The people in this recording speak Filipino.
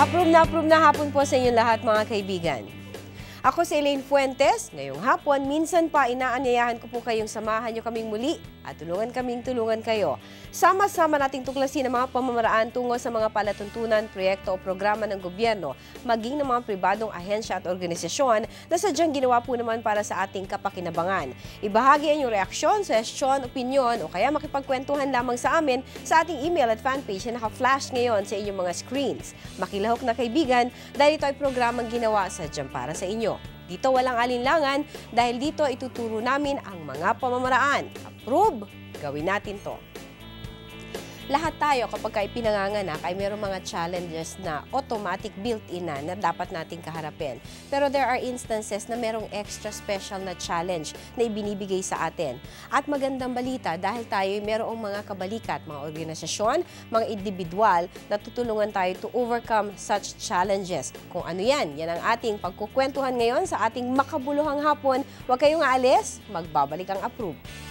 Approve na hapon po sa inyong lahat mga kaibigan. Ako si Elaine Fuentes. Ngayong hapon, minsan pa inaanyayahan ko po kayong samahan nyo kaming muli at tulungan kayo. Sama-sama nating tuklasin ang mga pamamaraan tungo sa mga palatuntunan, proyekto o programa ng gobyerno, maging ng mga pribadong ahensya at organisasyon na sadyang ginawa po naman para sa ating kapakinabangan. Ibahagi ang inyong reaksyon, suggestion, opinion o kaya makipagkwentuhan lamang sa amin sa ating email at fanpage na naka-flash ngayon sa inyong mga screens. Makilahok na kaibigan dahil ito ay programang ginawa sadyang para sa inyo. Dito walang alinlangan dahil dito ituturo namin ang mga pamamaraan. Approve? Gawin natin to. Lahat tayo kapag ipinanganganak ay mayroong mga challenges na automatic built-in na dapat nating kaharapin. Pero there are instances na mayroong extra special na challenge na ibinibigay sa atin. At magandang balita dahil tayo ay mayroong mga kabalikat, mga organisasyon, mga individual na tutulungan tayo to overcome such challenges. Kung ano yan ang ating pagkukwentuhan ngayon sa ating makabuluhang hapon. Huwag kayong aalis, magbabalik ang Approve.